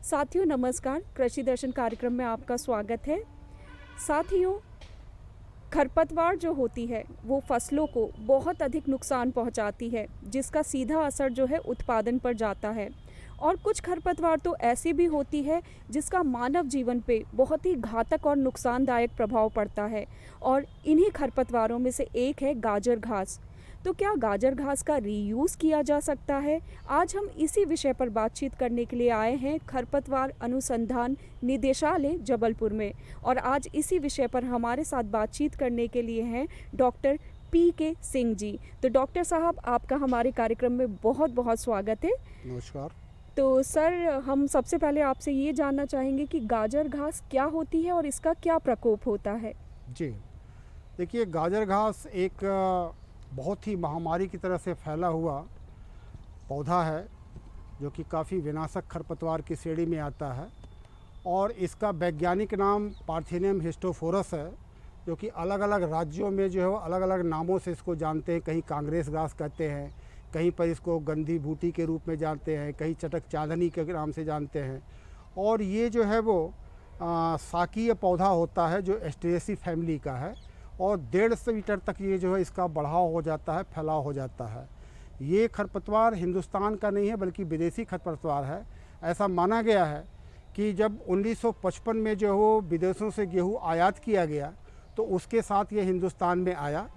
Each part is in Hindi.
साथियों नमस्कार, कृषि दर्शन कार्यक्रम में आपका स्वागत है। साथियों, खरपतवार जो होती है वो फसलों को बहुत अधिक नुकसान पहुंचाती है, जिसका सीधा असर जो है उत्पादन पर जाता है। और कुछ खरपतवार तो ऐसी भी होती है जिसका मानव जीवन पे बहुत ही घातक और नुकसानदायक प्रभाव पड़ता है। और इन्हीं खरपतवारों में से एक है गाजर घास। तो क्या गाजर घास का रीयूज़ किया जा सकता है? आज हम इसी विषय पर बातचीत करने के लिए आए हैं खरपतवार अनुसंधान निदेशालय जबलपुर में। और आज इसी विषय पर हमारे साथ बातचीत करने के लिए हैं डॉक्टर PK सिंह जी। तो डॉक्टर साहब, आपका हमारे कार्यक्रम में बहुत बहुत स्वागत है। नमस्कार। तो सर, हम सबसे पहले आपसे ये जानना चाहेंगे कि गाजर घास क्या होती है और इसका क्या प्रकोप होता है? जी, देखिए, गाजर घास एक बहुत ही महामारी की तरह से फैला हुआ पौधा है जो कि काफ़ी विनाशक खरपतवार की श्रेणी में आता है। और इसका वैज्ञानिक नाम पार्थेनियम हिस्टोफोरस है, जो कि अलग अलग राज्यों में जो है अलग अलग नामों से इसको जानते हैं। कहीं कांग्रेस घास कहते हैं, कहीं पर इसको गंधी बूटी के रूप में जानते हैं, कहीं चटक चांदनी के नाम से जानते हैं। और ये जो है वो साकीय पौधा होता है जो एस्टेरेसी फैमिली का है, और 150 मीटर तक ये जो है इसका बढ़ाव हो जाता है, फैलाव हो जाता है। ये खरपतवार हिंदुस्तान का नहीं है बल्कि विदेशी खरपतवार है। ऐसा माना गया है कि जब 1955 में जो वो विदेशों से गेहूँ आयात किया गया तो उसके साथ ये हिंदुस्तान में आया,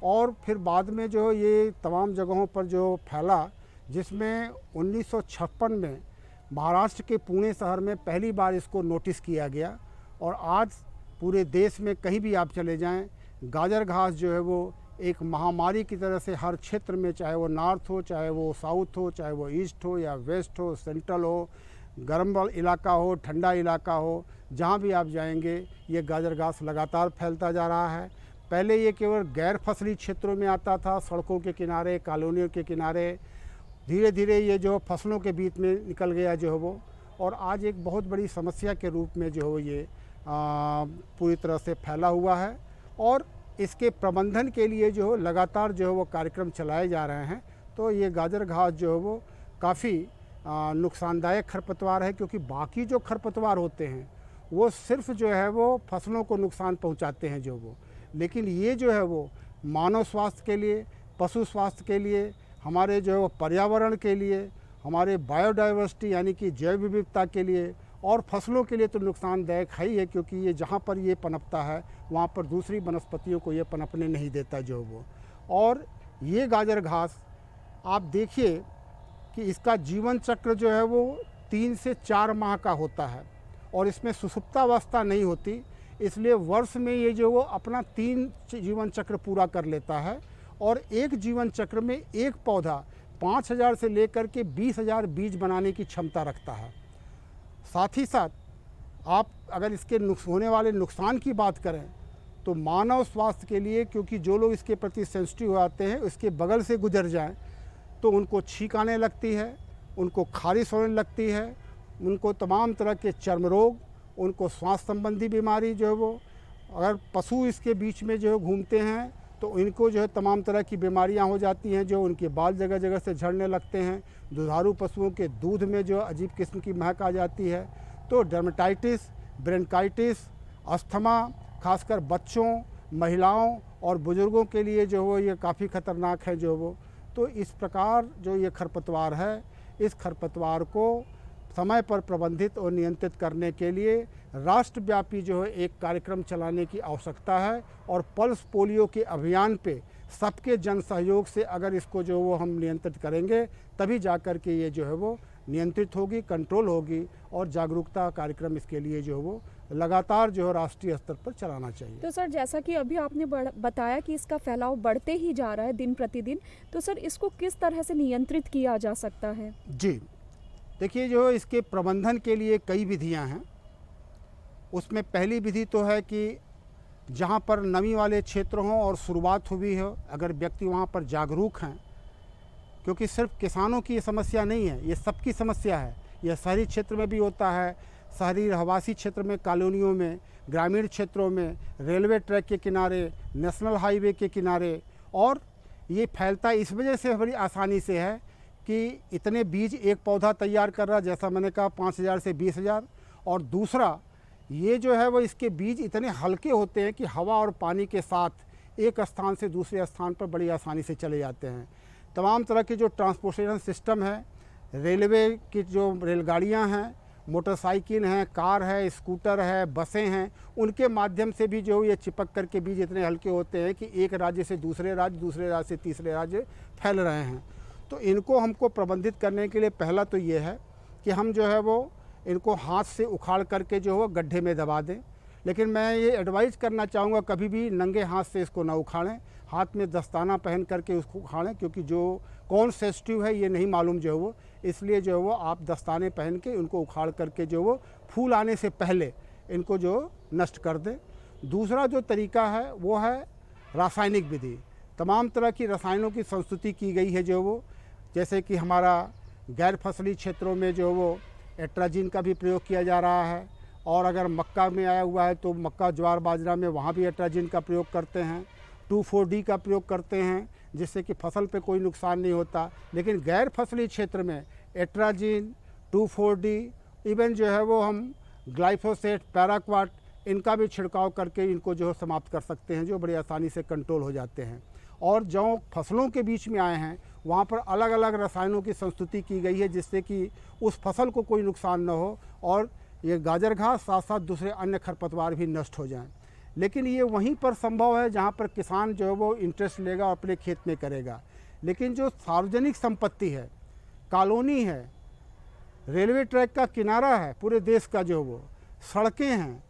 और फिर बाद में जो ये तमाम जगहों पर जो फैला, जिसमें 1956 में महाराष्ट्र के पुणे शहर में पहली बार इसको नोटिस किया गया। और आज पूरे देश में कहीं भी आप चले जाएं, गाजर घास जो है वो एक महामारी की तरह से हर क्षेत्र में, चाहे वो नॉर्थ हो, चाहे वो साउथ हो, चाहे वो ईस्ट हो या वेस्ट हो, सेंट्रल हो, गर्म इलाका हो, ठंडा इलाका हो, जहाँ भी आप जाएंगे ये गाजर घास लगातार फैलता जा रहा है। पहले ये केवल गैर फसली क्षेत्रों में आता था, सड़कों के किनारे, कॉलोनियों के किनारे। धीरे धीरे ये जो फसलों के बीच में निकल गया जो है वो, और आज एक बहुत बड़ी समस्या के रूप में जो है ये पूरी तरह से फैला हुआ है। और इसके प्रबंधन के लिए जो है लगातार जो है वो कार्यक्रम चलाए जा रहे हैं। तो ये गाजर घास जो है वो काफ़ी नुकसानदायक खरपतवार है, क्योंकि बाकी जो खरपतवार होते हैं वो सिर्फ जो है वो फसलों को नुकसान पहुंचाते हैं जो वो, लेकिन ये जो है वो मानव स्वास्थ्य के लिए, पशु स्वास्थ्य के लिए, हमारे जो है वो पर्यावरण के लिए, हमारे बायोडाइवर्सिटी यानी कि जैव विविधता के लिए और फसलों के लिए तो नुकसानदायक है ही है, क्योंकि ये जहाँ पर ये पनपता है वहाँ पर दूसरी वनस्पतियों को ये पनपने नहीं देता जो वो। और ये गाजर घास आप देखिए कि इसका जीवन चक्र जो है वो 3 से 4 माह का होता है, और इसमें सुसुप्तावस्था नहीं होती, इसलिए वर्ष में ये जो वो अपना 3 जीवन चक्र पूरा कर लेता है। और एक जीवन चक्र में एक पौधा 5000 से लेकर के 20,000 बीज बनाने की क्षमता रखता है। साथ ही साथ आप अगर इसके होने वाले नुकसान की बात करें तो मानव स्वास्थ्य के लिए, क्योंकि जो लोग इसके प्रति सेंसिटिव आते हैं, इसके बगल से गुजर जाएं तो उनको छींक आने लगती है, उनको खारिश होने लगती है, उनको तमाम तरह के चर्म रोग, उनको श्वास संबंधी बीमारी जो है वो, अगर पशु इसके बीच में जो है घूमते हैं तो इनको जो है तमाम तरह की बीमारियां हो जाती हैं, जो उनके बाल जगह जगह से झड़ने लगते हैं। दुधारू पशुओं के दूध में जो अजीब किस्म की महक आ जाती है। तो डर्मेटाइटिस, ब्रोंकाइटिस, अस्थमा, खासकर बच्चों, महिलाओं और बुज़ुर्गों के लिए जो वो ये काफ़ी ख़तरनाक है जो वो। तो इस प्रकार जो ये खरपतवार है, इस खरपतवार को समय पर प्रबंधित और नियंत्रित करने के लिए राष्ट्रव्यापी जो है एक कार्यक्रम चलाने की आवश्यकता है। और पल्स पोलियो के अभियान पे सबके जन सहयोग से अगर इसको जो वो हम नियंत्रित करेंगे, तभी जाकर के ये जो है वो नियंत्रित होगी, कंट्रोल होगी। और जागरूकता कार्यक्रम इसके लिए जो है वो लगातार जो है राष्ट्रीय स्तर पर चलाना चाहिए। तो सर, जैसा कि अभी आपने बताया कि इसका फैलाव बढ़ते ही जा रहा है दिन प्रतिदिन, तो सर इसको किस तरह से नियंत्रित किया जा सकता है? जी, देखिए, जो इसके प्रबंधन के लिए कई विधियां हैं। उसमें पहली विधि तो है कि जहां पर नमी वाले क्षेत्र हों और शुरुआत हुई हो, अगर व्यक्ति वहां पर जागरूक हैं, क्योंकि सिर्फ किसानों की ये समस्या नहीं है, ये सबकी समस्या है। यह शहरी क्षेत्र में भी होता है, शहरी रहवासी क्षेत्र में, कॉलोनियों में, ग्रामीण क्षेत्रों में, रेलवे ट्रैक के किनारे, नेशनल हाईवे के किनारे। और ये फैलता इस वजह से बड़ी आसानी से है कि इतने बीज एक पौधा तैयार कर रहा, जैसा मैंने कहा 5,000 से 20,000। और दूसरा ये जो है वो इसके बीज इतने हल्के होते हैं कि हवा और पानी के साथ एक स्थान से दूसरे स्थान पर बड़ी आसानी से चले जाते हैं। तमाम तरह के जो ट्रांसपोर्टेशन सिस्टम है, रेलवे की जो रेलगाड़ियां हैं, मोटरसाइकिल हैं, कार है, स्कूटर है, बसें हैं, उनके माध्यम से भी जो ये चिपक करके बीज इतने हल्के होते हैं कि एक राज्य से दूसरे राज्य, दूसरे राज्य से तीसरे राज्य फैल रहे हैं। तो इनको हमको प्रबंधित करने के लिए पहला तो ये है कि हम जो है वो इनको हाथ से उखाड़ करके जो है गड्ढे में दबा दें। लेकिन मैं ये एडवाइस करना चाहूँगा कभी भी नंगे हाथ से इसको ना उखाड़ें, हाथ में दस्ताना पहन करके उसको उखाड़ें, क्योंकि जो कौन सेंसिटिव है ये नहीं मालूम जो है वो, इसलिए जो है वो आप दस्ताने पहन के उनको उखाड़ करके जो वो फूल आने से पहले इनको जो नष्ट कर दें। दूसरा जो तरीका है वो है रासायनिक विधि। तमाम तरह की रसायनों की संस्तुति की गई है जो वो, जैसे कि हमारा गैर फसली क्षेत्रों में जो वो एट्राजिन का भी प्रयोग किया जा रहा है, और अगर मक्का में आया हुआ है तो मक्का, ज्वार, बाजरा में वहाँ भी एट्राजिन का प्रयोग करते हैं। 2,4-D का प्रयोग करते हैं जिससे कि फसल पे कोई नुकसान नहीं होता। लेकिन गैर फसली क्षेत्र में एट्राजिन, 2,4-D, इवन जो है वो हम ग्लाइफोसेट, पैराक्वाट, इनका भी छिड़काव करके इनको जो है समाप्त कर सकते हैं, जो बड़ी आसानी से कंट्रोल हो जाते हैं। और जो फसलों के बीच में आए हैं वहाँ पर अलग अलग रसायनों की संस्तुति की गई है जिससे कि उस फसल को कोई नुकसान न हो और ये गाजर घास साथ साथ दूसरे अन्य खरपतवार भी नष्ट हो जाएं। लेकिन ये वहीं पर संभव है जहाँ पर किसान जो है वो इंटरेस्ट लेगा और अपने खेत में करेगा। लेकिन जो सार्वजनिक संपत्ति है, कॉलोनी है, रेलवे ट्रैक का किनारा है, पूरे देश का जो वो सड़कें हैं,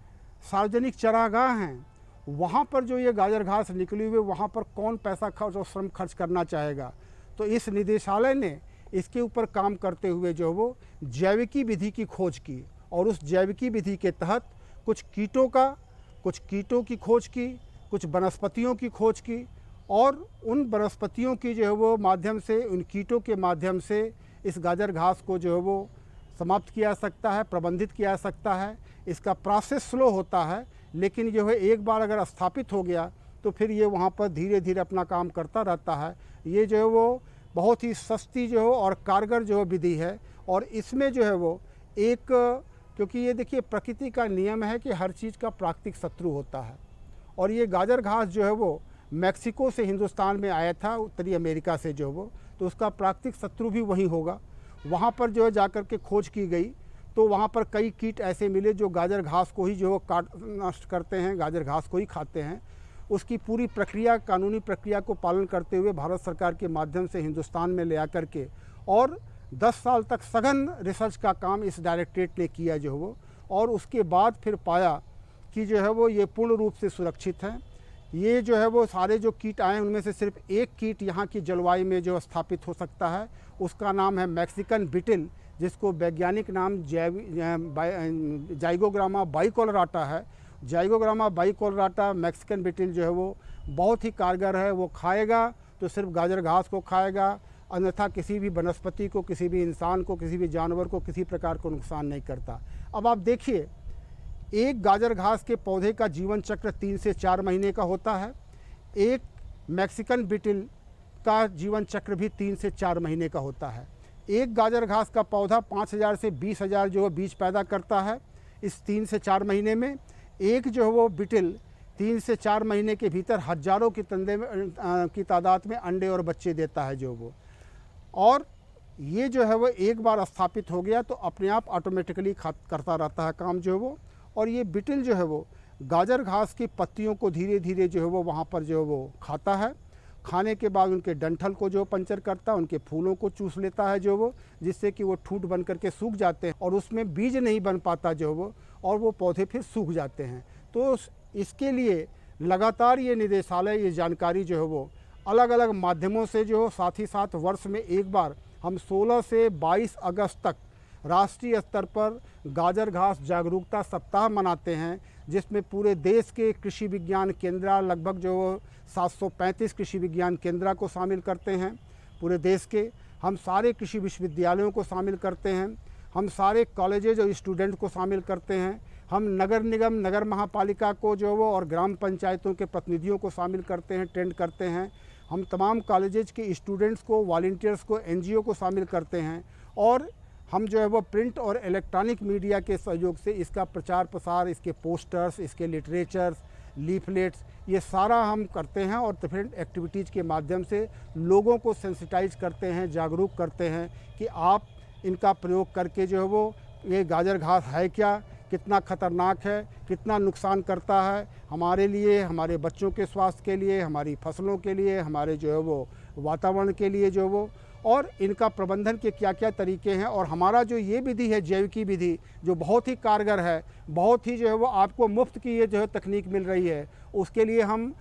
सार्वजनिक चरागाह हैं, वहाँ पर जो ये गाजर घास निकली हुई, वहाँ पर कौन पैसा खर्च और श्रम खर्च करना चाहेगा। तो इस निदेशालय ने इसके ऊपर काम करते हुए जो वो जैविकी विधि की खोज की, और उस जैविकी विधि के तहत कुछ कीटों की खोज की, कुछ वनस्पतियों की खोज की, और उन वनस्पतियों की जो है वो माध्यम से, उन कीटों के माध्यम से इस गाजर घास को जो है वो समाप्त किया जा सकता है, प्रबंधित किया जा सकता है। इसका प्रोसेस स्लो होता है, लेकिन जो है एक बार अगर स्थापित हो गया तो फिर ये वहाँ पर धीरे धीरे अपना काम करता रहता है। ये जो है वो बहुत ही सस्ती जो है और कारगर जो है विधि है। और इसमें जो है वो एक, क्योंकि ये देखिए प्रकृति का नियम है कि हर चीज़ का प्राकृतिक शत्रु होता है, और ये गाजर घास जो है वो मैक्सिको से हिंदुस्तान में आया था, उत्तरी अमेरिका से जो वो, तो उसका प्राकृतिक शत्रु भी वही होगा। वहाँ पर जो है जाकर के खोज की गई तो वहाँ पर कई कीट ऐसे मिले जो गाजर घास को ही जो काट नष्ट करते हैं, गाजर घास को ही खाते हैं। उसकी पूरी प्रक्रिया, कानूनी प्रक्रिया को पालन करते हुए भारत सरकार के माध्यम से हिंदुस्तान में ले आकर के, और 10 साल तक सघन रिसर्च का काम इस डायरेक्टरेट ने किया जो वो, और उसके बाद फिर पाया कि जो है वो ये पूर्ण रूप से सुरक्षित हैं। ये जो है वो सारे जो कीट आए उनमें से सिर्फ एक कीट यहाँ की जलवायु में जो स्थापित हो सकता है, उसका नाम है मैक्सिकन बिटिल, जिसको वैज्ञानिक नाम जाइगोग्रामा बाइकोलराटा है। जाइगोग्रामा बाइकोलराटा मैक्सिकन बिटिल जो है वो बहुत ही कारगर है। वो खाएगा तो सिर्फ गाजर घास को खाएगा, अन्यथा किसी भी वनस्पति को, किसी भी इंसान को, किसी भी जानवर को किसी प्रकार को नुकसान नहीं करता। अब आप देखिए, एक गाजर घास के पौधे का जीवन चक्र 3 से 4 महीने का होता है। एक मैक्सिकन बिटिल का जीवन चक्र भी 3 से 4 महीने का होता है। एक गाजर घास का पौधा 5,000 से 20,000 जो है बीज पैदा करता है इस 3 से 4 महीने में। एक जो है वो बिटिल 3 से 4 महीने के भीतर हजारों की तादाद में अंडे और बच्चे देता है जो वो, और ये जो है वो एक बार स्थापित हो गया तो अपने आप ऑटोमेटिकली करता रहता है काम जो है वो। और ये बिटिल जो है वो गाजर घास की पत्तियों को धीरे धीरे जो है वो वहाँ पर जो है वो खाता है। खाने के बाद उनके डंठल को जो पंचर करता है, उनके फूलों को चूस लेता है जो वो, जिससे कि वो ठूंठ बन करके सूख जाते हैं और उसमें बीज नहीं बन पाता जो वो, और वो पौधे फिर सूख जाते हैं। तो इसके लिए लगातार ये निदेशालय ये जानकारी जो है वो अलग अलग माध्यमों से जो, साथ ही साथ वर्ष में एक बार हम 16 से 22 अगस्त तक राष्ट्रीय स्तर पर गाजर घास जागरूकता सप्ताह मनाते हैं, जिसमें पूरे देश के कृषि विज्ञान केंद्र, लगभग जो 735 कृषि विज्ञान केंद्र को शामिल करते हैं पूरे देश के। हम सारे कृषि विश्वविद्यालयों को शामिल करते हैं, हम सारे कॉलेजेज और स्टूडेंट को शामिल करते हैं, हम नगर निगम, नगर महापालिका को जो वो और ग्राम पंचायतों के प्रतिनिधियों को शामिल करते हैं, ट्रेंड करते हैं। हम तमाम कॉलेजेस के स्टूडेंट्स को, वॉलंटियर्स को, एनजीओ को शामिल करते हैं और हम जो है वो प्रिंट और इलेक्ट्रॉनिक मीडिया के सहयोग से इसका प्रचार प्रसार, इसके पोस्टर्स, इसके लिटरेचर्स, लीफलेट्स, ये सारा हम करते हैं और डिफरेंट एक्टिविटीज़ के माध्यम से लोगों को सेंसिटाइज करते हैं, जागरूक करते हैं कि आप इनका प्रयोग करके जो है वो ये गाजर घास है क्या, कितना ख़तरनाक है, कितना नुकसान करता है हमारे लिए, हमारे बच्चों के स्वास्थ्य के लिए, हमारी फसलों के लिए, हमारे जो है वो वातावरण के लिए जो वो, और इनका प्रबंधन के क्या क्या तरीके हैं। और हमारा जो ये विधि है, जैविकी विधि, जो बहुत ही कारगर है, बहुत ही जो है वो आपको मुफ्त की ये जो है तकनीक मिल रही है, उसके लिए हम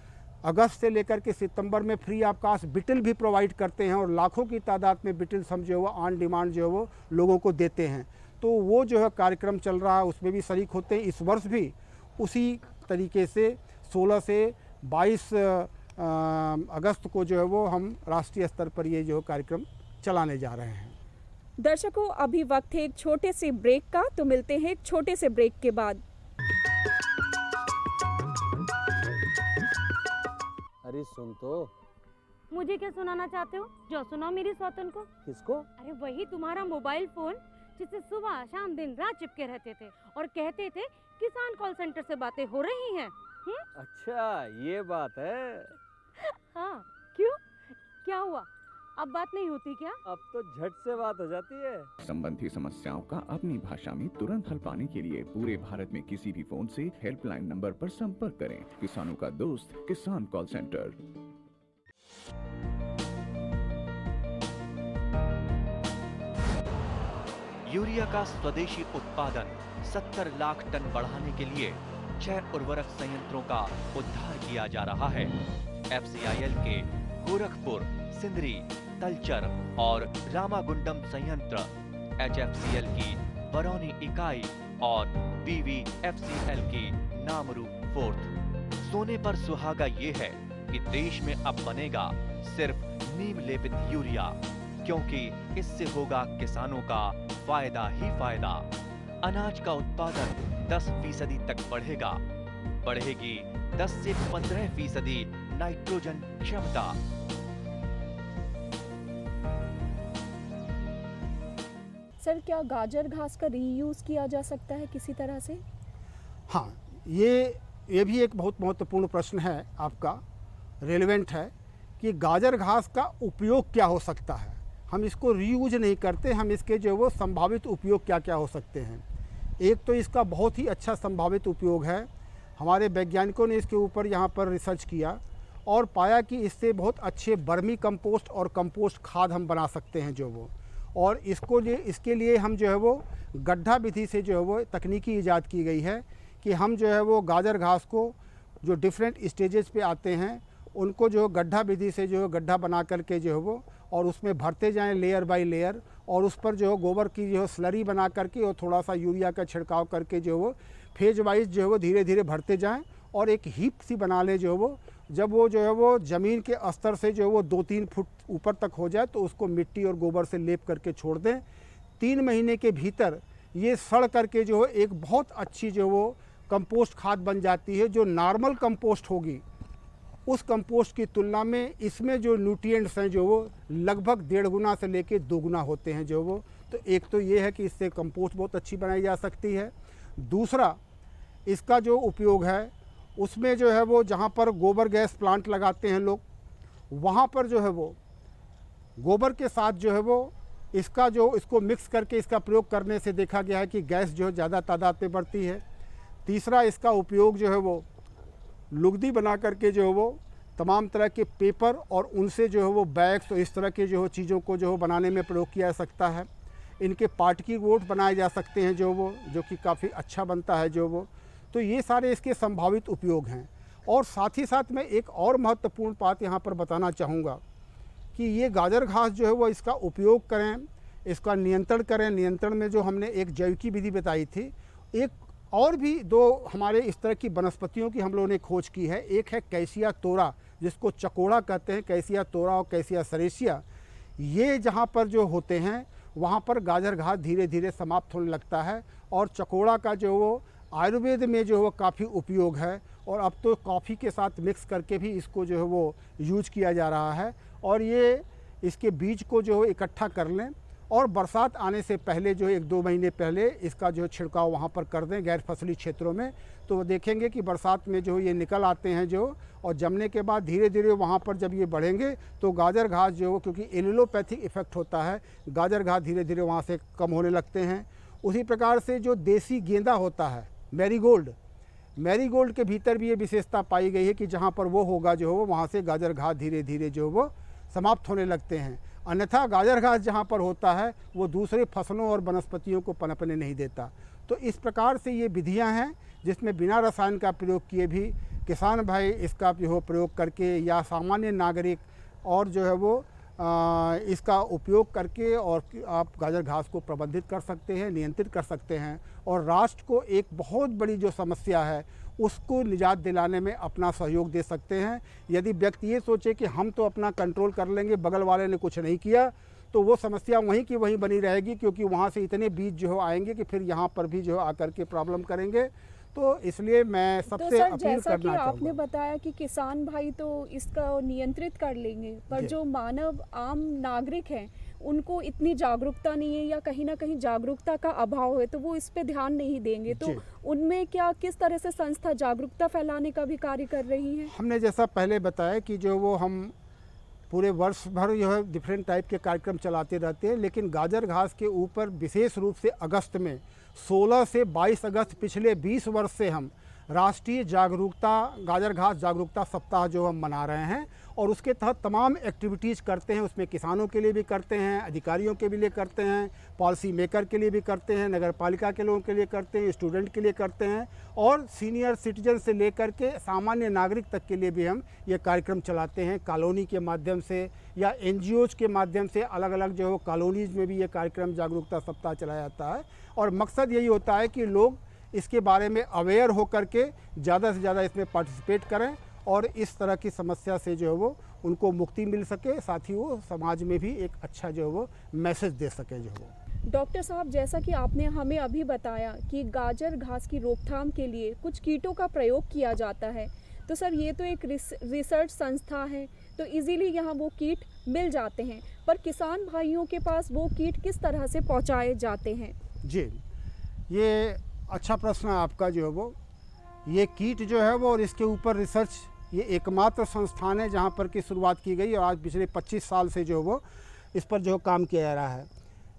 अगस्त से लेकर के सितंबर में फ्री ऑफ कास्ट बिटल भी प्रोवाइड करते हैं और लाखों की तादाद में बिटल्स हम जो है वो ऑन डिमांड जो है वो लोगों को देते हैं। तो वो जो है कार्यक्रम चल रहा है, उसमें भी शरीक होते हैं। इस वर्ष भी उसी तरीके से 16 से 22 अगस्त को जो है वो हम राष्ट्रीय स्तर पर ये जो कार्यक्रम चलाने जा रहे हैं। दर्शकों, अभी वक्त है एक छोटे से ब्रेक का, तो मिलते हैं एक छोटे से ब्रेक के बाद। अरे सुन तो। मुझे क्या सुनाना चाहते हो? जो सुनाओ मेरी सौतन को। किसको? अरे वही तुम्हारा मोबाइल फोन जिससे सुबह शाम दिन रात चिपके रहते थे और कहते थे किसान कॉल सेंटर से बातें हो रही हैं। अच्छा ये बात है। हाँ, क्यों? क्या हुआ? अब बात नहीं होती क्या? अब तो झट से बात हो जाती है। संबंधी समस्याओं का अपनी भाषा में तुरंत हल पाने के लिए पूरे भारत में किसी भी फोन से हेल्पलाइन नंबर पर संपर्क करें। किसानों का दोस्त किसान कॉल सेंटर। यूरिया का स्वदेशी उत्पादन 70 लाख टन बढ़ाने के लिए 6 उर्वरक संयंत्रों का उद्धार किया जा रहा है। FCIL के गोरखपुर, सिंदरी, तलचर और रामागुंडम संयंत्र, HFCL की बरौनी इकाई और BVFCL की नामरू फोर्थ। सोने पर सुहागा ये है कि देश में अब बनेगा सिर्फ नीम लेपित यूरिया, क्योंकि इससे होगा किसानों का फायदा ही फायदा। अनाज का उत्पादन 10% तक बढ़ेगा। बढ़ेगी 10 से 15% नाइट्रोजन क्षमता। सर, क्या गाजर घास का रीयूज किया जा सकता है किसी तरह से? हाँ, ये भी एक बहुत महत्वपूर्ण प्रश्न है आपका, रेलेवेंट है कि गाजर घास का उपयोग क्या हो सकता है। हम इसको रीयूज नहीं करते, हम इसके जो वो संभावित उपयोग क्या क्या हो सकते हैं। एक तो इसका बहुत ही अच्छा संभावित उपयोग है, हमारे वैज्ञानिकों ने इसके ऊपर यहाँ पर रिसर्च किया और पाया कि इससे बहुत अच्छे बर्मी कंपोस्ट और कंपोस्ट खाद हम बना सकते हैं जो वो। और इसके लिए हम जो है वो गड्ढा विधि से जो है वो तकनीकी ईजाद की गई है कि हम जो है वो गाजर घास को जो डिफरेंट स्टेजेस पे आते हैं उनको जो गड्ढा विधि से जो है गड्ढा बना करके जो है वो और उसमें भरते जाएं लेयर बाय लेयर, और उस पर जो है गोबर की जो है स्लरी बना करके और थोड़ा सा यूरिया का छिड़काव करके जो है वो फेज वाइज जो है वो धीरे धीरे भरते जाएं और एक हीप सी बना ले जो है वो। जब वो जो है वो ज़मीन के स्तर से जो है वो 2-3 फुट ऊपर तक हो जाए तो उसको मिट्टी और गोबर से लेप करके छोड़ दें। 3 महीने के भीतर ये सड़ करके जो है एक बहुत अच्छी जो वो कंपोस्ट खाद बन जाती है, जो नॉर्मल कंपोस्ट होगी उस कंपोस्ट की तुलना में इसमें जो न्यूट्रिएंट्स हैं जो वो लगभग 1.5 गुना से लेके 2 गुना होते हैं जो वो। तो एक तो ये है कि इससे कंपोस्ट बहुत अच्छी बनाई जा सकती है। दूसरा, इसका जो उपयोग है उसमें जो है वो जहाँ पर गोबर गैस प्लांट लगाते हैं लोग, वहाँ पर जो है वो गोबर के साथ जो है वो इसको मिक्स करके इसका प्रयोग करने से देखा गया है कि गैस जो है ज़्यादा तादाद में बढ़ती है। तीसरा, इसका उपयोग जो है वो लुगदी बना करके जो है वो तमाम तरह के पेपर और उनसे जो है वो बैग्स और इस तरह के जो चीज़ों को जो है बनाने में प्रयोग किया जा सकता है। इनके पार्टिकल बोर्ड बनाए जा सकते हैं जो कि काफ़ी अच्छा बनता है जो वो। तो ये सारे इसके संभावित उपयोग हैं। और साथ ही साथ मैं एक और महत्वपूर्ण बात यहाँ पर बताना चाहूँगा कि ये गाजर घास जो है वो इसका उपयोग करें, इसका नियंत्रण करें। नियंत्रण में जो हमने एक जैविकी विधि बताई थी, एक और भी 2 हमारे इस तरह की वनस्पतियों की हम लोगों ने खोज की है। एक है कैसिया तोरा, जिसको चकोड़ा कहते हैं, कैसिया तोरा और कैसिया सरेसिया। ये जहाँ पर जो होते हैं वहाँ पर गाजर घास धीरे धीरे समाप्त होने लगता है और चकोड़ा का जो वो आयुर्वेद में जो है वो काफ़ी उपयोग है, और अब तो कॉफ़ी के साथ मिक्स करके भी इसको जो है वो यूज किया जा रहा है। और ये इसके बीज को जो है इकट्ठा कर लें और बरसात आने से पहले जो 1-2 महीने पहले इसका जो छिड़काव वहाँ पर कर दें गैर फसली क्षेत्रों में, तो वो देखेंगे कि बरसात में जो ये निकल आते हैं जो, और जमने के बाद धीरे धीरे वहाँ पर जब ये बढ़ेंगे तो गाजर घास जो हो, क्योंकि एलिलोपैथिक इफेक्ट होता है, गाजर घास धीरे धीरे वहाँ से कम होने लगते हैं। उसी प्रकार से जो देसी गेंदा होता है मैरीगोल्ड के भीतर भी ये विशेषता पाई गई है कि जहाँ पर वो होगा जो हो, वहाँ से गाजर घास धीरे धीरे जो वो समाप्त होने लगते हैं। अन्यथा गाजर घास जहाँ पर होता है वो दूसरे फसलों और वनस्पतियों को पनपने नहीं देता। तो इस प्रकार से ये विधियाँ हैं जिसमें बिना रसायन का प्रयोग किए भी किसान भाई इसका जो है प्रयोग करके, या सामान्य नागरिक और जो है वो इसका उपयोग करके और आप गाजर घास को प्रबंधित कर सकते हैं, नियंत्रित कर सकते हैं, और राष्ट्र को एक बहुत बड़ी जो समस्या है उसको निजात दिलाने में अपना सहयोग दे सकते हैं। यदि व्यक्ति ये सोचे कि हम तो अपना कंट्रोल कर लेंगे, बगल वाले ने कुछ नहीं किया, तो वो समस्या वहीं की वहीं बनी रहेगी, क्योंकि वहाँ से इतने बीज जो है आएंगे कि फिर यहाँ पर भी जो है आकर के प्रॉब्लम करेंगे। तो इसलिए मैं तो सबसे सर, अपील जैसा कि करना आपने चाहूँगा। बताया कि किसान भाई तो इसका नियंत्रित कर लेंगे, पर जी। जो मानव आम नागरिक हैं उनको इतनी जागरूकता नहीं है, या कहीं ना कहीं जागरूकता का अभाव है, तो वो इस पे ध्यान नहीं देंगे। तो जी। उनमें क्या, किस तरह से संस्था जागरूकता फैलाने का भी कार्य कर रही है? हमने जैसा पहले बताया कि जो वो हम पूरे वर्ष भर जो है डिफरेंट टाइप के कार्यक्रम चलाते रहते हैं, लेकिन गाजर घास के ऊपर विशेष रूप से अगस्त में 16 से 22 अगस्त पिछले 20 वर्ष से हम राष्ट्रीय जागरूकता गाजर घास जागरूकता सप्ताह जो हम मना रहे हैं, और उसके तहत तमाम एक्टिविटीज़ करते हैं। उसमें किसानों के लिए भी करते हैं, अधिकारियों के लिए करते हैं, पॉलिसी मेकर के लिए भी करते हैं, नगर पालिका के लोगों के लिए करते हैं, स्टूडेंट के लिए करते हैं, और सीनियर सिटीजन से लेकर के सामान्य नागरिक तक के लिए भी हम ये कार्यक्रम चलाते हैं। कॉलोनी के माध्यम से या NGOs के माध्यम से अलग अलग जो है कॉलोनीज़ में भी ये कार्यक्रम जागरूकता सप्ताह चलाया जाता है, और मकसद यही होता है कि लोग इसके बारे में अवेयर होकर के ज़्यादा से ज़्यादा इसमें पार्टिसिपेट करें, और इस तरह की समस्या से जो है वो उनको मुक्ति मिल सके, साथ ही वो समाज में भी एक अच्छा जो है वो मैसेज दे सके जो है वो। डॉक्टर साहब, जैसा कि आपने हमें अभी बताया कि गाजर घास की रोकथाम के लिए कुछ कीटों का प्रयोग किया जाता है, तो सर ये तो एक रिसर्च संस्था है, तो इजीली यहाँ वो कीट मिल जाते हैं, पर किसान भाइयों के पास वो कीट किस तरह से पहुँचाए जाते हैं? जी, ये अच्छा प्रश्न है आपका जो है वो। ये कीट जो है वो और इसके ऊपर रिसर्च, ये एकमात्र संस्थान है जहाँ पर की शुरुआत की गई, और आज पिछले 25 साल से जो वो इस पर जो काम किया जा रहा है।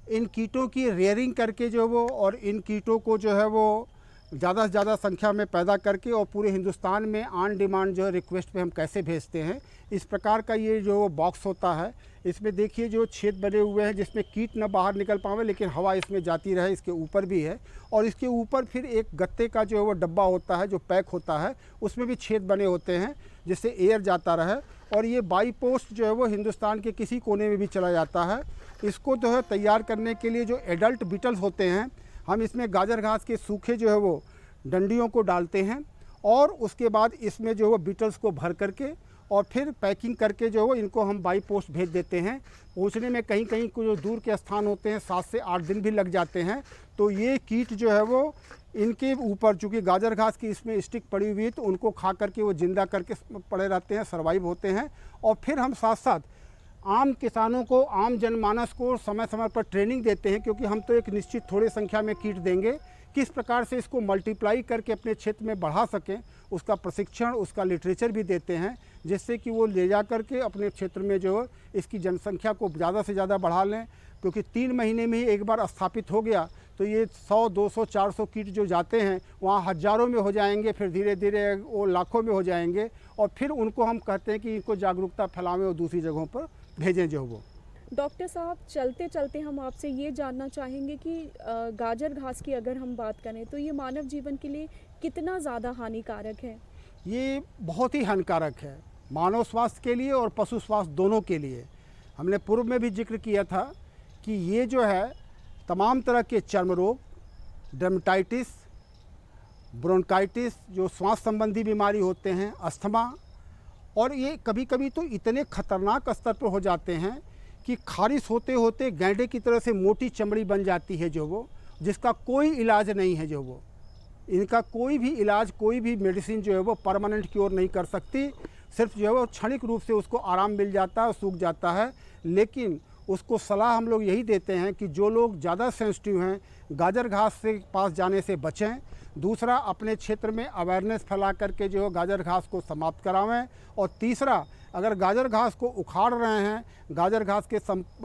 इन कीटों की रेयरिंग करके जो वो, और इन कीटों को जो है वो ज़्यादा से ज़्यादा संख्या में पैदा करके और पूरे हिंदुस्तान में ऑन डिमांड जो है रिक्वेस्ट पे हम कैसे भेजते हैं, इस प्रकार का ये जो बॉक्स होता है। इसमें देखिए जो छेद बने हुए हैं जिसमें कीट न बाहर निकल पावे, लेकिन हवा इसमें जाती रहे, इसके ऊपर भी है, और इसके ऊपर फिर एक गत्ते का जो है वो डब्बा होता है जो पैक होता है, उसमें भी छेद बने होते हैं जिससे एयर जाता रहे, और ये बाई पोस्ट जो है वो हिंदुस्तान के किसी कोने में भी चला जाता है। इसको जो है तैयार करने के लिए जो एडल्ट बीटल्स होते हैं, हम इसमें गाजर घास के सूखे जो है वो डंडियों को डालते हैं, और उसके बाद इसमें जो है वो बीटल्स को भर करके और फिर पैकिंग करके जो है इनको हम बाई पोस्ट भेज देते हैं। पहुंचने में कहीं कहीं जो दूर के स्थान होते हैं 7 से 8 दिन भी लग जाते हैं। तो ये कीट जो है वो इनके ऊपर, चूँकि गाजर घास की इसमें स्टिक पड़ी हुई है, तो उनको खा करके वो जिंदा करके पड़े रहते हैं, सर्वाइव होते हैं। और फिर हम साथ साथ आम किसानों को, आम जनमानस को समय समय पर ट्रेनिंग देते हैं, क्योंकि हम तो एक निश्चित थोड़ी संख्या में कीट देंगे, किस प्रकार से इसको मल्टीप्लाई करके अपने क्षेत्र में बढ़ा सकें, उसका प्रशिक्षण, उसका लिटरेचर भी देते हैं, जिससे कि वो ले जा करके अपने क्षेत्र में जो इसकी जनसंख्या को ज़्यादा से ज़्यादा बढ़ा लें। क्योंकि 3 महीने में ही एक बार स्थापित हो गया तो ये 100, 200, 400 कीट जो जाते हैं वहाँ हज़ारों में हो जाएंगे, फिर धीरे धीरे वो लाखों में हो जाएंगे, और फिर उनको हम कहते हैं कि इनको जागरूकता फैलावें और दूसरी जगहों पर भेजें जो वो। डॉक्टर साहब, चलते चलते हम आपसे ये जानना चाहेंगे कि गाजर घास की अगर हम बात करें तो ये मानव जीवन के लिए कितना ज़्यादा हानिकारक है? ये बहुत ही हानिकारक है, मानव स्वास्थ्य के लिए और पशु स्वास्थ्य दोनों के लिए। हमने पूर्व में भी जिक्र किया था कि ये जो है तमाम तरह के चर्म रोग, डर्मेटाइटिस, ब्रोंकाइटिस, जो श्वास संबंधी बीमारी होते हैं, अस्थमा, और ये कभी कभी तो इतने खतरनाक स्तर पर हो जाते हैं कि खारिश होते होते गैंडे की तरह से मोटी चमड़ी बन जाती है जो वो, जिसका कोई इलाज नहीं है जो वो। इनका कोई भी इलाज, कोई भी मेडिसिन जो है वो परमानेंट क्योर नहीं कर सकती। सिर्फ जो है वो क्षणिक रूप से उसको आराम मिल जाता है, सूख जाता है। लेकिन उसको सलाह हम लोग यही देते हैं कि जो लोग ज़्यादा सेंसिटिव हैं, गाजर घास से पास जाने से बचें। दूसरा, अपने क्षेत्र में अवेयरनेस फैला करके जो है गाजर घास को समाप्त करावें। और तीसरा, अगर गाजर घास को उखाड़ रहे हैं, गाजर घास के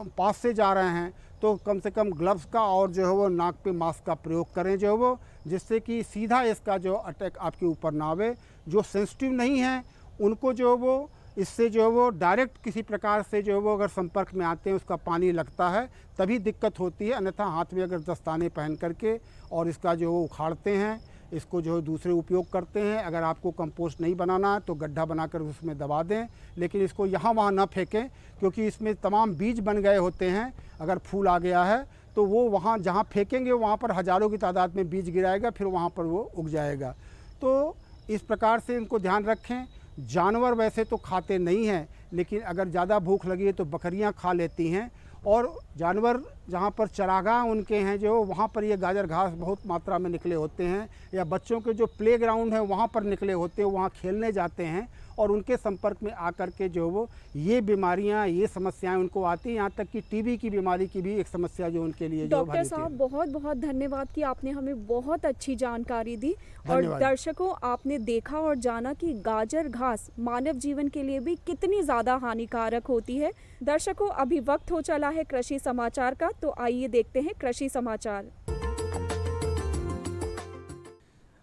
पास से जा रहे हैं, तो कम से कम ग्लव्स का और जो है वो नाक पे मास्क का प्रयोग करें जो है वो, जिससे कि सीधा इसका जो अटैक आपके ऊपर ना आवे। जो सेंसिटिव नहीं हैं उनको जो है वो इससे जो है वो डायरेक्ट किसी प्रकार से जो है वो अगर संपर्क में आते हैं, उसका पानी लगता है, तभी दिक्कत होती है। अन्यथा हाथ में अगर दस्ताने पहन करके और इसका जो वो उखाड़ते हैं, इसको जो है दूसरे उपयोग करते हैं। अगर आपको कंपोस्ट नहीं बनाना है तो गड्ढा बनाकर उसमें दबा दें, लेकिन इसको यहाँ वहाँ ना फेंकें, क्योंकि इसमें तमाम बीज बन गए होते हैं। अगर फूल आ गया है तो वो वहाँ जहाँ फेंकेंगे वहाँ पर हज़ारों की तादाद में बीज गिराएगा, फिर वहाँ पर वो उग जाएगा। तो इस प्रकार से इनको ध्यान रखें। जानवर वैसे तो खाते नहीं हैं, लेकिन अगर ज़्यादा भूख लगी है तो बकरियां खा लेती हैं। और जानवर जहाँ पर चरागाह उनके हैं जो, वहाँ पर ये गाजर घास बहुत मात्रा में निकले होते हैं, या बच्चों के जो प्ले ग्राउंड है वहाँ पर निकले होते हैं, वहाँ खेलने जाते हैं और उनके संपर्क में आकर के जो वो ये बीमारियाँ, ये समस्याएं उनको आती हैं। यहाँ तक कि टीबी की बीमारी की भी एक समस्या जो उनके लिए जो डॉक्टर साहब, बहुत बहुत धन्यवाद कि आपने हमें बहुत अच्छी जानकारी दी। और धन्यवाद। दर्शकों, आपने देखा और जाना कि गाजर घास मानव जीवन के लिए भी कितनी ज़्यादा हानिकारक होती है। दर्शकों, अभी वक्त हो चला है कृषि समाचार का, तो आइए देखते हैं कृषि समाचार।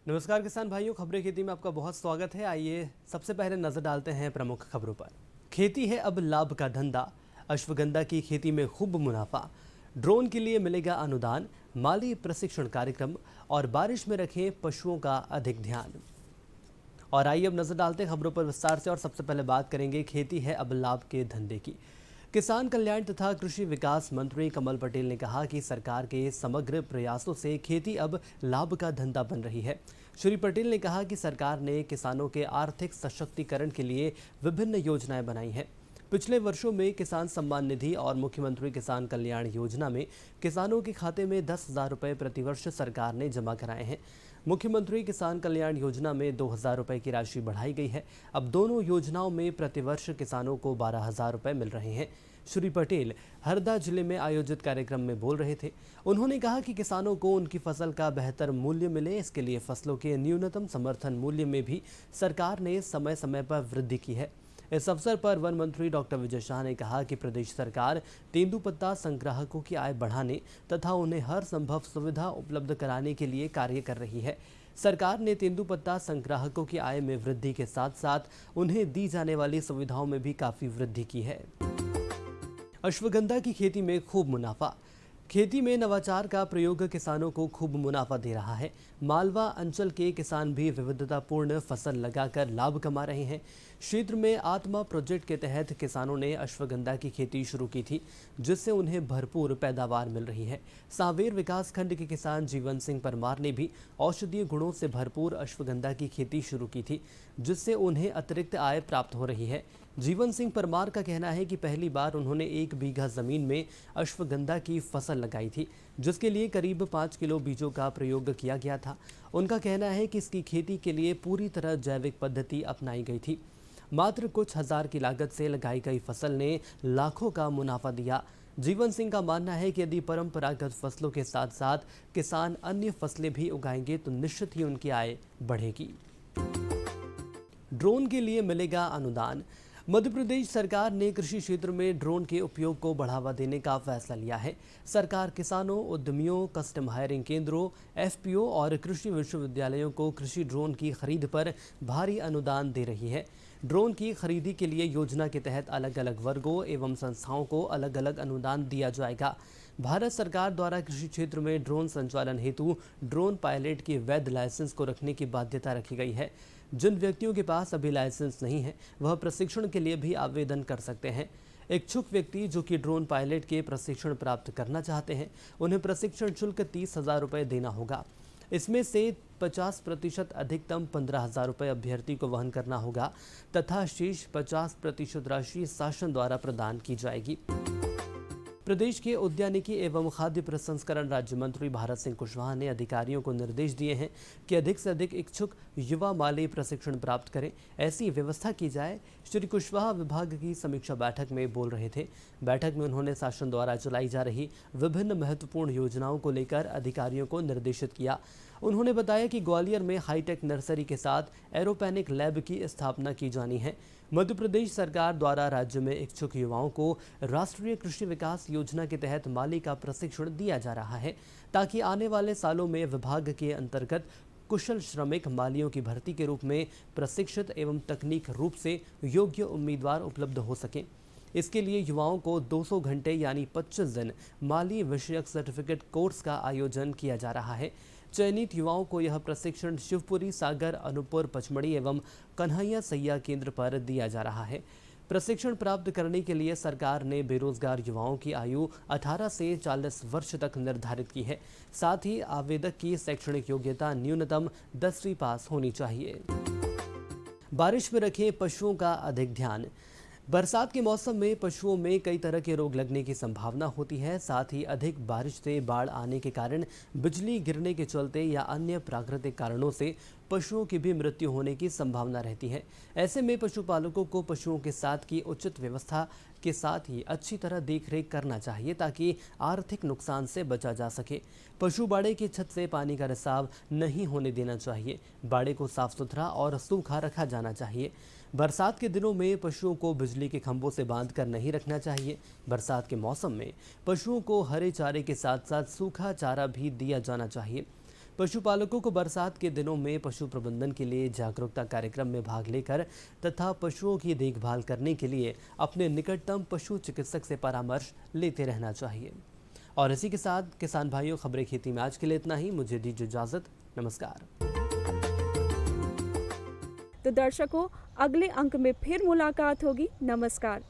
नमस्कार किसान भाइयों, खबरें खेती में आपका बहुत स्वागत है। आइए सबसे पहले नजर डालते हैं प्रमुख खबरों पर। खेती है अब लाभ का धंधा, अश्वगंधा की खेती में खूब मुनाफा, ड्रोन के लिए मिलेगा अनुदान, माली प्रशिक्षण कार्यक्रम और बारिश में रखें पशुओं का अधिक ध्यान। और आइए अब नजर डालते हैं खबरों पर विस्तार से। और सबसे पहले बात करेंगे खेती है अब लाभ के धंधे की। किसान कल्याण तथा कृषि विकास मंत्री कमल पटेल ने कहा कि सरकार के समग्र प्रयासों से खेती अब लाभ का धंधा बन रही है। श्री पटेल ने कहा कि सरकार ने किसानों के आर्थिक सशक्तिकरण के लिए विभिन्न योजनाएं बनाई हैं। पिछले वर्षों में किसान सम्मान निधि और मुख्यमंत्री किसान कल्याण योजना में किसानों के खाते में 10,000 रुपये प्रतिवर्ष सरकार ने जमा कराए हैं। मुख्यमंत्री किसान कल्याण योजना में 2,000 रुपये की राशि बढ़ाई गई है। अब दोनों योजनाओं में प्रतिवर्ष किसानों को 12,000 रुपये मिल रहे हैं। श्री पटेल हरदा जिले में आयोजित कार्यक्रम में बोल रहे थे। उन्होंने कहा कि किसानों को उनकी फसल का बेहतर मूल्य मिले, इसके लिए फसलों के न्यूनतम समर्थन मूल्य में भी सरकार ने समय समय पर वृद्धि की है। इस अवसर पर वन मंत्री डॉक्टर विजय शाह ने कहा कि प्रदेश सरकार तेंदुपत्ता संग्राहकों की आय बढ़ाने तथा उन्हें हर संभव सुविधा उपलब्ध कराने के लिए कार्य कर रही है। सरकार ने तेंदुपत्ता संग्राहकों की आय में वृद्धि के साथ साथ उन्हें दी जाने वाली सुविधाओं में भी काफी वृद्धि की है। अश्वगंधा की खेती में खूब मुनाफा। खेती में नवाचार का प्रयोग किसानों को खूब मुनाफा दे रहा है। मालवा अंचल के किसान भी विविधतापूर्ण फसल लगाकर लाभ कमा रहे हैं। क्षेत्र में आत्मा प्रोजेक्ट के तहत किसानों ने अश्वगंधा की खेती शुरू की थी, जिससे उन्हें भरपूर पैदावार मिल रही है। सांवेर विकासखंड के किसान जीवन सिंह परमार ने भी औषधीय गुणों से भरपूर अश्वगंधा की खेती शुरू की थी, जिससे उन्हें अतिरिक्त आय प्राप्त हो रही है। जीवन सिंह परमार का कहना है कि पहली बार उन्होंने 1 बीघा जमीन में अश्वगंधा की फसल लगाई थी, जिसके लिए करीब 5 किलो बीजों का प्रयोग किया गया था। उनका कहना है कि इसकी खेती के लिए पूरी तरह जैविक पद्धति अपनाई गई थी। मात्र कुछ हजार की लागत से लगाई गई फसल ने लाखों का मुनाफा दिया। जीवन सिंह का मानना है कि यदि परंपरागत फसलों के साथ साथ किसान अन्य फसलें भी उगाएंगे तो निश्चित ही उनकी आय बढ़ेगी। ड्रोन के लिए मिलेगा अनुदान। मध्य प्रदेश सरकार ने कृषि क्षेत्र में ड्रोन के उपयोग को बढ़ावा देने का फैसला लिया है। सरकार किसानों, उद्यमियों, कस्टम हायरिंग केंद्रों, एफपीओ और कृषि विश्वविद्यालयों को कृषि ड्रोन की खरीद पर भारी अनुदान दे रही है। ड्रोन की खरीदी के लिए योजना के तहत अलग अलग वर्गों एवं संस्थाओं को अलग अलग अनुदान दिया जाएगा। भारत सरकार द्वारा कृषि क्षेत्र में ड्रोन संचालन हेतु ड्रोन पायलट के वैध लाइसेंस को रखने की बाध्यता रखी गई है। जिन व्यक्तियों के पास अभी लाइसेंस नहीं है, वह प्रशिक्षण के लिए भी आवेदन कर सकते हैं। इच्छुक व्यक्ति जो कि ड्रोन पायलट के प्रशिक्षण प्राप्त करना चाहते हैं, उन्हें प्रशिक्षण शुल्क 30,000 रुपये देना होगा। इसमें से 50% अधिकतम 15,000 रुपये अभ्यर्थी को वहन करना होगा तथा शेष 50% राशि शासन द्वारा प्रदान की जाएगी। प्रदेश के उद्यानिकी एवं खाद्य प्रसंस्करण राज्य मंत्री भारत सिंह कुशवाहा ने अधिकारियों को निर्देश दिए हैं कि अधिक से अधिक इच्छुक युवा माली प्रशिक्षण प्राप्त करें, ऐसी व्यवस्था की जाए। श्री कुशवाहा विभाग की समीक्षा बैठक में बोल रहे थे। बैठक में उन्होंने शासन द्वारा चलाई जा रही विभिन्न महत्वपूर्ण योजनाओं को लेकर अधिकारियों को निर्देशित किया। उन्होंने बताया कि ग्वालियर में हाईटेक नर्सरी के साथ एरोपैनिक लैब की स्थापना की जानी है। मध्य प्रदेश सरकार द्वारा राज्य में इच्छुक युवाओं को राष्ट्रीय कृषि विकास योजना के तहत माली का प्रशिक्षण दिया जा रहा है, ताकि आने वाले सालों में विभाग के अंतर्गत कुशल श्रमिक मालियों की भर्ती के रूप में प्रशिक्षित एवं तकनीक रूप से योग्य उम्मीदवार उपलब्ध हो सकें। इसके लिए युवाओं को 200 घंटे यानी 25 दिन माली विषयक सर्टिफिकेट कोर्स का आयोजन किया जा रहा है। चयनित युवाओं को यह प्रशिक्षण शिवपुरी, सागर, अनूपपुर, पचमढ़ी एवं कन्हैया सैया केंद्र पर दिया जा रहा है। प्रशिक्षण प्राप्त करने के लिए सरकार ने बेरोजगार युवाओं की आयु 18 से 40 वर्ष तक निर्धारित की है। साथ ही आवेदक की शैक्षणिक योग्यता न्यूनतम 10वीं पास होनी चाहिए। बारिश में रखें पशुओं का अधिक ध्यान। बरसात के मौसम में पशुओं में कई तरह के रोग लगने की संभावना होती है। साथ ही अधिक बारिश से बाढ़ आने के कारण, बिजली गिरने के चलते या अन्य प्राकृतिक कारणों से पशुओं की भी मृत्यु होने की संभावना रहती है। ऐसे में पशुपालकों को पशुओं के साथ की उचित व्यवस्था के साथ ही अच्छी तरह देखरेख करना चाहिए, ताकि आर्थिक नुकसान से बचा जा सके। पशु बाड़े की छत से पानी का रिसाव नहीं होने देना चाहिए। बाड़े को साफ सुथरा और सूखा रखा जाना चाहिए। बरसात के दिनों में पशुओं को बिजली के खंभों से बांधकर नहीं रखना चाहिए। बरसात के मौसम में पशुओं को हरे चारे के साथ साथ सूखा चारा भी दिया जाना चाहिए। पशुपालकों को बरसात के दिनों में पशु प्रबंधन के लिए जागरूकता कार्यक्रम में भाग लेकर तथा पशुओं की देखभाल करने के लिए अपने निकटतम पशु चिकित्सक से परामर्श लेते रहना चाहिए। और इसी के साथ किसान भाइयों, खबरें खेती में आज के लिए इतना ही। मुझे दीजिए इजाजत। नमस्कार। तो दर्शकों, अगले अंक में फिर मुलाकात होगी। नमस्कार।